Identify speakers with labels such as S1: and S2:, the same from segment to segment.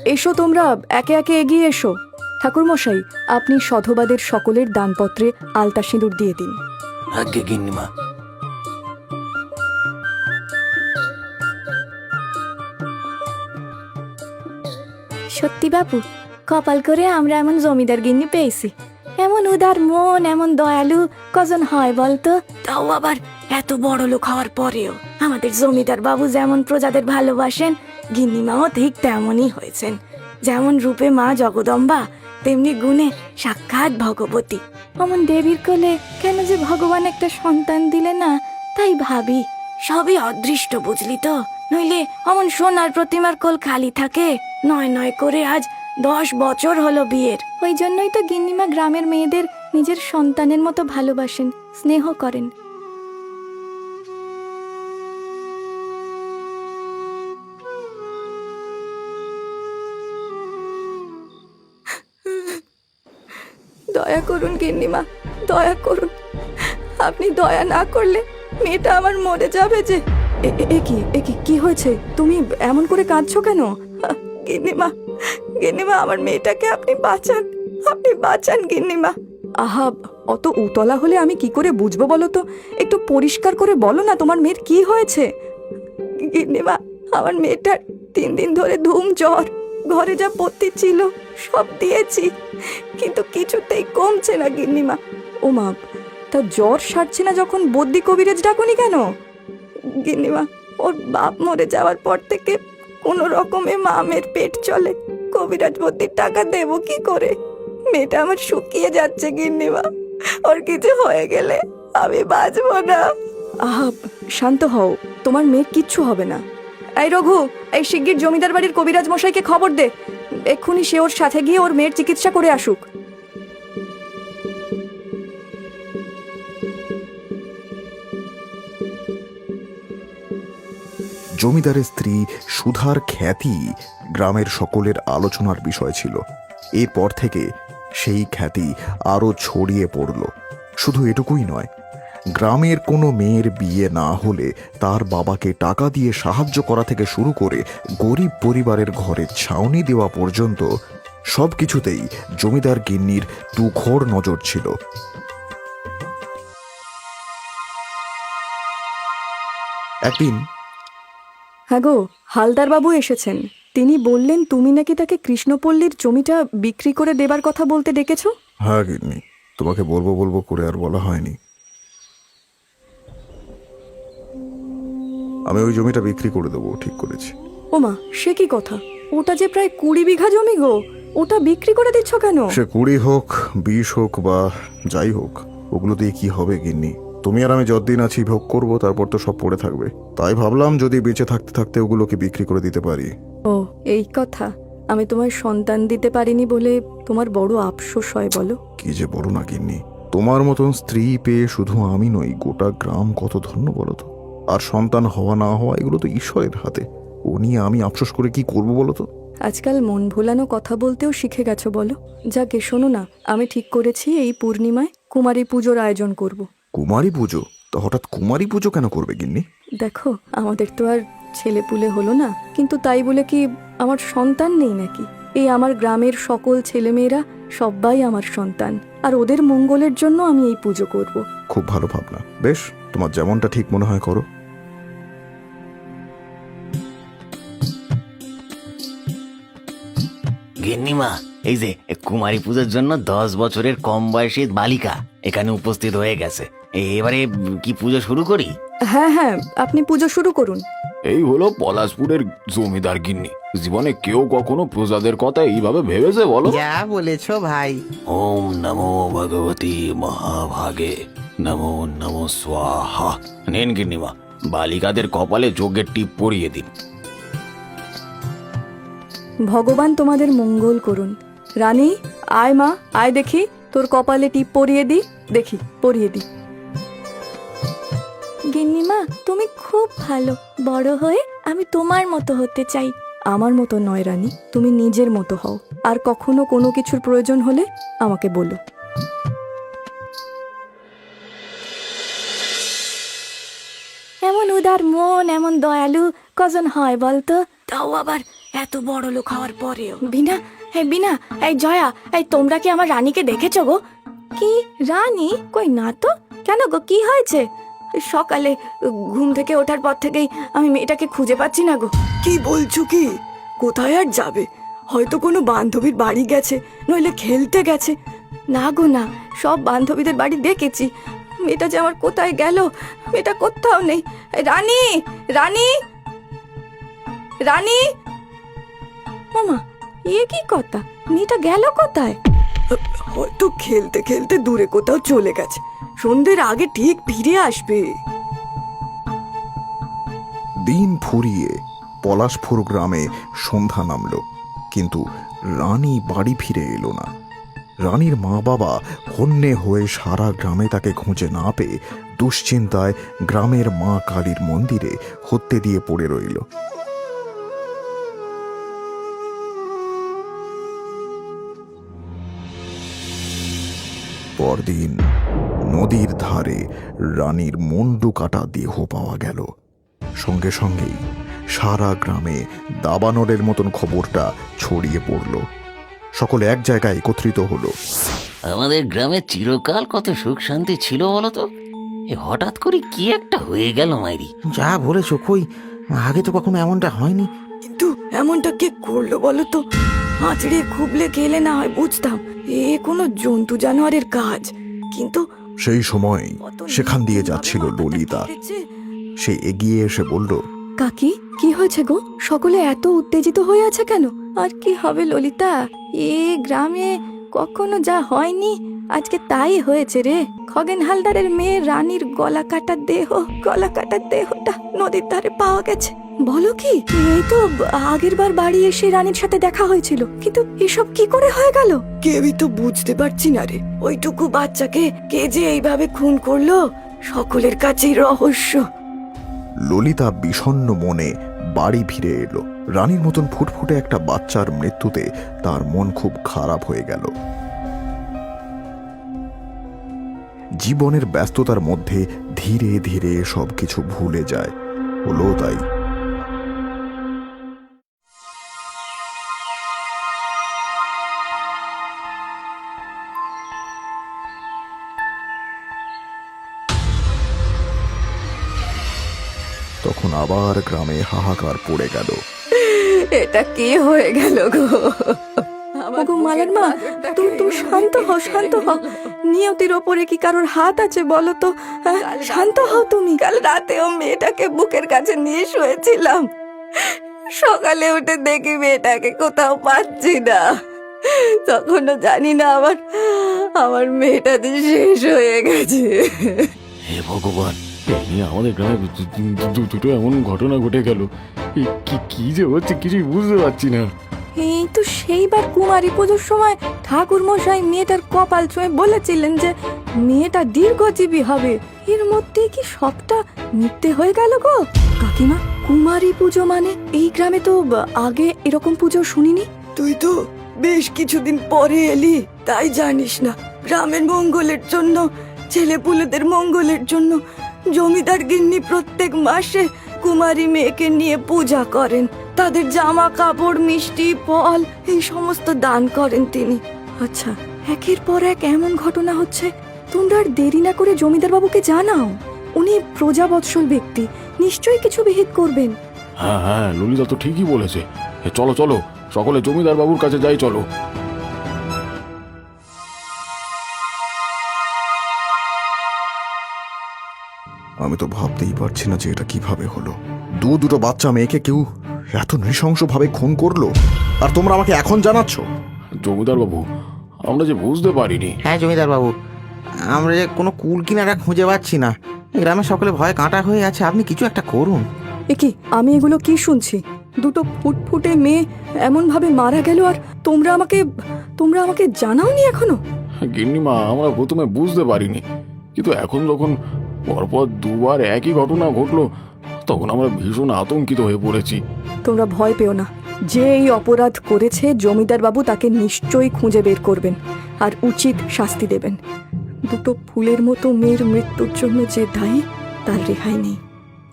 S1: এসো তোমরা, একে একে এগিয়ে এসো। ঠাকুরমশাই, আপনি সধবাদের সকলের দানপত্রে আলতা সিঁদুর দিয়ে দিন।
S2: আজ্ঞে গিন্নিমা।
S3: সত্যি বাপু, কপাল করে আমরা এমন জমিদার গিন্নি পেয়েছি। এমন উদার মন, এমন দয়ালু কজন হয় বলতো? তাও আবার এত বড় লোক হওয়ার পরেও আমাদের জমিদার বাবু যেমন প্রজাদের ভালোবাসেন, গিন্নিমাও ঠিক তেমনই হয়েছেন। যেমন রূপে মা জগদম্বা, তেমনি গুণে সাক্ষাৎ ভগবতী। অমন দেবীর কোলে কেন যে ভগবান একটা সন্তান দিলে না, তাই ভাবি। সবই অদৃষ্ট, বুঝলি তো? নইলে অমন সোনার প্রতিমার কোল খালি থাকে? নয় নয় করে আজ 10 বছর হলো বিয়ের। ওই জন্যই তো গিন্নিমা গ্রামের মেয়েদের নিজের সন্তানের মতো ভালোবাসেন, স্নেহ করেন।
S1: দয়া করুন গিন্নিমা, দয়া করুন। আপনি দয়া না করলে মেয়েটা আমার মরে যাবে যে। কি হয়েছে? তুমি এমন করে কাঁদছো কেন? গিন্নিমা, গিন্নিমা, আমার মেয়েটাকে আপনি বাঁচান, আপনি বাঁচান গিন্নিমা। আহা, অত উতলা হলে আমি কি করে বুঝবো বলো তো? একটু পরিষ্কার করে বলো না তোমার মেয়ের কি হয়েছে। গিন্নিমা, আমার মেয়েটার 3 দিন ধরে ধুম জ্বর। ঘরে যা পত্তি ছিল সব দিয়েছি, কিন্তু কিছুতেই কমছে না গিন্নিমা। ও মা, তা জ্বর সারছে না যখন বদ্যি কবিরাজ ডাকুনি কেন? গিন্নিমা, ওর বাপ মরে যাওয়ার পর থেকে কোনো রকমে মামের পেট চলে। কবিরাজ বদ্যির টাকা দেবো কি করে? মেয়েটা আমার শুকিয়ে যাচ্ছে গিন্নিমা। ওর কিছু হয়ে গেলে আমি বাঁচবো না। আহা, শান্ত হও, তোমার মেয়ের কিচ্ছু হবে না। এই রঘু, এই শিগগির জমিদার বাড়ির কবিরাজ মশাইকে খবর দে। এক্ষুনি সে ওর সাথে গিয়ে ওর মেয়ের চিকিৎসা করে আসুক।
S4: জমিদারের স্ত্রী সুধার খ্যাতি গ্রামের সকলের আলোচনার বিষয় ছিল। এরপর থেকে সেই খ্যাতি আরো ছড়িয়ে পড়ল। শুধু এটুকুই নয়, গ্রামের কোনো মেয়ের বিয়ে না হলে তার বাবাকে টাকা দিয়ে সাহায্য করা থেকে শুরু করে গরিব পরিবারের ঘরে ছাউনি দেওয়া পর্যন্ত সবকিছুতেই জমিদার গিন্নির তুখোর নজর ছিল। একদিন,
S1: হ্যাঁ গো, হালদার বাবু এসেছেন। তিনি বললেন তুমি নাকি তাকে কৃষ্ণপল্লীর জমিটা বিক্রি করে দেবার কথা বলতে ডেকেছো।
S4: হ্যাঁ গিন্নি, তোমাকে বলবো বলবো করে আর বলা হয়নি। আমি ওই জমিটা বিক্রি করে দেবো ঠিক করেছি।
S1: ওমা, সে কি কথা? ওটা যে প্রায় 20 বিঘা জমি গো, ওটা বিক্রি করে দিচ্ছ কেন?
S4: সে 20 হোক, 20 হোক বা যাই হোক, ওগুলো দিয়ে কি হবে গিন্নি? তুমি আর আমি যতদিন আছি ভোগ করবো, তারপর তো সব পড়ে থাকবে। তাই ভাবলাম যদি বেঁচে থাকতে থাকতে ওগুলোকে বিক্রি করে দিতে পারি।
S1: ও, এই কথা। আমি তোমায় সন্তান দিতে পারিনি বলে তোমার বড় আফসোস হয় বলো?
S4: কি যে বলো না গিন্নি, তোমার মতন স্ত্রী পেয়ে শুধু আমি নই, গোটা গ্রাম কত ধন্য বলো তো। আর সন্তান হওয়া না হওয়া এগুলো তো ঈশ্বরের হাতে। ও নিয়ে আমি আফসোস করে কি করবো বলো তো?
S1: আজকাল মন ভোলানো কথা বলতেও শিখে গেছো বলো। যাকে শোনো না, আমি ঠিক করেছি এই পূর্ণিমায় কুমারী পুজোর আয়োজন করব।
S4: কুমারী পুজো? তো হঠাৎ কুমারী পুজো কেন করবে গিন্নি?
S1: দেখো, আমাদের তো আর ছেলেপুলে হলো না, কিন্তু তাই বলে কি আমার সন্তান নেই নাকি? এই আমার গ্রামের সকল ছেলেমেয়েরা সবাই আমার সন্তান, আর ওদের মঙ্গলের জন্য আমি এই পুজো করব।
S4: খুব ভালো ভাবনা। বেশ, তোমার যেমনটা ঠিক মনে হয় করো।
S2: গিন্নিমা, এই যে কুমারী পুজোর জন্য 10 বছরের কম বয়সী বালিকা এখানে উপস্থিত হয়ে গেছে। এবারে কি পুজো শুরু করি?
S1: হ্যাঁ হ্যাঁ, আপনি পুজো শুরু করুন।
S5: এই হলো পলাশপুরের জমিদার গিন্নি। জীবনে কেউ কখনো প্রজাদের কথা এইভাবে ভেবেছে বলো?
S6: যা বলেছো ভাই।
S2: ওম নমো ভগবতী মহাভাগে, নমো নমো স্বাহা। নেন গিন্নিমা, বালিকাদের কপালে যজ্ঞের টিপ পরিয়ে দিন।
S1: ভগবান তোমাদের মঙ্গল করুন। রানী, আয় মা, আয় দেখি তোর কপালে টিপ পরিয়ে দি। দেখি, পরিয়ে দি।
S3: গিন্নিমা, তুমি খুব ভালো। বড় হয়ে আমি তোমার মতো হতে চাই।
S1: আমার মতো নয় রানী, তুমি নিজের মতো হও। আর কখনো কোনো কিছুর প্রয়োজন হলে আমাকে বলো।
S3: এমন উদার মন, এমন দয়ালু কজন হয় বলতো? তাও আবার এত বড় লোক হওয়ার পরেও। বিনা, এই বিনা, এই জয়া, এই তোমরা কি আমার রানীকে দেখেছো গো? কি রানী? কই না তো। কেন গো, কি হয়েছে?
S1: সকালে ঘুম থেকে ওঠার পর থেকেই আমি মেয়েটাকে খুঁজে পাচ্ছি না গো। কি বলছো কি? কোথায় আর যাবে? হয়তো কোনো বান্ধবীর বাড়ি গেছে, নইলে খেলতে গেছে। না গো না, সব বান্ধবীদের বাড়ি দেখেছি। মেয়েটা যে আমার কোথায় গেল? মেয়েটা কোথাও নেই। রানী, রানী, রানী!
S3: মামা, এ কি কথা? মেয়েটা গেল কোথায়?
S1: হয়তো খেলতে খেলতে দূরে কোথাও চলে গেছে। সন্ধ্যের আগে ঠিক ফিরে আসবে।
S4: দিন ফুরিয়ে পলাশপুর গ্রামে সন্ধ্যা নামল, কিন্তু রানী বাড়ি ফিরে এলো না। রানীর মা বাবা হন্যে হয়ে সারা গ্রামে তাকে খুঁজে না পেয়ে দুশ্চিন্তায় গ্রামের মা কালীর মন্দিরে হত্যে দিয়ে পড়ে রইল। পরদিন নদীর ধারে রানীর মুন্ডু কাটা দেহ পাওয়া গেল। সঙ্গে সঙ্গেই সারা গ্রামে দাবানলের মতন খবরটা ছড়িয়ে পড়ল। সকলে এক জায়গায় একত্রিত হলো।
S6: আমাদের গ্রামে চিরকাল কত সুখ শান্তি ছিল বলো তো, এ হঠাৎ করে কি একটা হয়ে গেল মাইরি।
S7: যা বলেছো, কই আগে তো কখনো এমনটা হয়নি।
S1: কিন্তু এমনটা কে করলো বলো তো? আঁচড়ে খুবলে খেলে না হয় বুঝতাম এ কোনো জন্তু জানোয়ারের কাজ, কিন্তু
S4: সেই সময় সেখান দিয়ে যাচ্ছিল ললিতা। সে এগিয়ে এসে বলল,
S1: কাকি, কি হয়েছে গো? সকলে এত উত্তেজিত হয়ে আছে কেন?
S3: আর কি হবে ললিতা, এ গ্রামে কখনো যা হয়নি আজকে তাই হয়েছে রে। খগেন হালদারের মেয়ে রানীর গলা কাটা দেহটা নদীর ধারে পাওয়া গেছে।
S1: বলো কি? এই তো আগের বার বাড়ি এসে রানীর সাথে দেখা হয়েছিল, কিন্তু এসব কি করে হয়ে গেল? কেউই তো বুঝতে পারছি না রে। ওইটুকু বাচ্চাকে কে যে এইভাবে খুন করলো, সকলের কাছেই রহস্য।
S4: ললিতা বিষণ্ণ মনে বাড়ি ফিরে এলো। রানীর মতন ফুটফুটে একটা বাচ্চার মৃত্যুতে তার মন খুব খারাপ হয়ে গেল। জীবনের ব্যস্ততার মধ্যে ধীরে ধীরে সবকিছু ভুলে যায়, হলো তাই। তখন আবার গ্রামে হাহাকার পড়ে গেল।
S1: এটা কি হয়ে গেল গো?
S3: ওগো মালার মা, তুমি শান্ত হও, শান্ত হও। নিয়তির ওপরে কি কারোর হাত আছে বলো তো? শান্ত হও তুমি।
S1: কাল রাতেও মেয়েটাকে বুকের কাছে নিয়ে শুয়েছিলাম। সকালে উঠে দেখি মেয়েটাকে কোথাও পাচ্ছি না। তখনও জানি না আমার মেয়েটা যে শেষ হয়ে গেছে।
S5: হে ভগবান, এই নিয়ে আমাদের গ্রামে দুটো এমন ঘটনা ঘটে গেল। এই কি যে হচ্ছে কিছুই বুঝতে পারছি না।
S3: এই তো সেইবার কুমারী পুজোর সময় ঠাকুর মশাই মেয়েটার কপাল ছুঁয়ে বলেছিলেন যে মেয়েটা দীর্ঘজীবী হবে। এর মধ্যে কি সবটা মিথ্যে হয়ে গেল গো?
S1: কাকিমা, কুমারী পুজো মানে? এই গ্রামে তো আগে এরকম পুজো শুনিনি। তুই তো বেশ কিছুদিন পরে এলি, তাই জানিস না। গ্রামের মঙ্গলের জন্য, ছেলেপুলেদের মঙ্গলের জন্য জমিদার গিন্নি প্রত্যেক মাসে কুমারী মেয়েকে নিয়ে পূজা করেন। তাদের জামা কাপড়, মিষ্টি, ফল এই সমস্ত দান করেন তিনি।
S3: আচ্ছা, একের পর এক এমন ঘটনা হচ্ছে। তোমরা আর দেরি না করে জমিদার বাবুকে জানাও। উনি প্রজাবৎসল ব্যক্তি, নিশ্চয়ই কিছু বিহিত করবেন।
S5: হ্যাঁ হ্যাঁ, ললিতা তো ঠিকই বলেছে। চলো চলো, সকলে জমিদার বাবুর কাছে যাই, চলো।
S4: আমি তো ভাবতেই পারছি না যে এটা কিভাবে হলো। দুটো বাচ্চা মেয়েকে কেউ এত নৃশংসভাবে খুন করলো, আর তোমরা আমাকে এখন জানাচ্ছ?
S5: জমিদার বাবু, আমরা যে বুঝতে পারিনি।
S7: হ্যাঁ জমিদার বাবু, আমরা যে কোনো কুল কিনারা খুঁজে পাচ্ছি না। গ্রামের সকলে ভয়ে কাঁটা হয়ে আছে, আপনি কিছু একটা করুন।
S1: একি, আমি এগুলো কি শুনছি? দুটো ফুটফুটে মেয়ে এমন ভাবে মারা গেল, আর তোমরা আমাকে জানাওনি এখনো?
S5: গিন্নিমা, আমরা প্রথমে বুঝতে পারিনি, কিন্তু এখন যখন পরপর দুবার একই ঘটনা ঘটলো, তখন আমরা ভীষণ আতঙ্কিত হয়ে পড়েছি।
S1: তোমরা ভয় পেও না। যে এই অপরাধ করেছে জমিদার বাবু তাকে নিশ্চয়ই খুঁজে বের করবেন আর উচিত শাস্তি দেবেন। দুটো ফুলের মতো মেয়ের মৃত্যুর জন্য যে দায়ী, তার রেহাই নেই।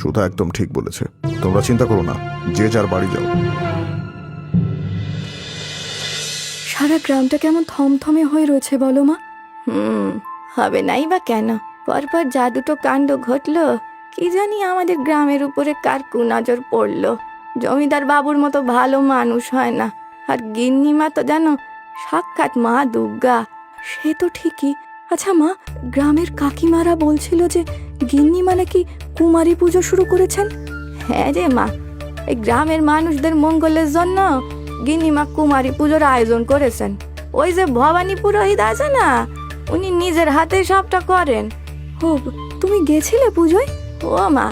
S4: সুধা একদম ঠিক বলেছে। তোমরা চিন্তা করো না, যে যার বাড়ি যাও।
S1: সারা গ্রামটা কেমন থমথমে হয়ে রয়েছে বলো মা।
S3: হবে নাই বা কেন? পরপর যা দুটো কাণ্ড ঘটলো, কি জানি আমাদের গ্রামের উপরে কার কুনজর পড়লো। জমিদার বাবুর মতো ভালো মানুষ হয় না, আর গিন্নিমা তো জানো সাক্ষাৎ মা দুর্গা।
S1: সে তো ঠিকই। আচ্ছা মা, গ্রামের কাকিমারা বলছিল যে গিন্নিমা নাকি কুমারী পুজো শুরু করেছেন।
S3: হ্যাঁ রে মা, এই গ্রামের মানুষদের মঙ্গলের জন্য গিন্নিমা কুমারী পুজোর আয়োজন করেছেন। ওই যে ভবানী পুরোহিত আছে না, উনি নিজের হাতে সবটা করেন।
S1: ও, তুমি গেছিলে পুজোয়?
S3: ও মা,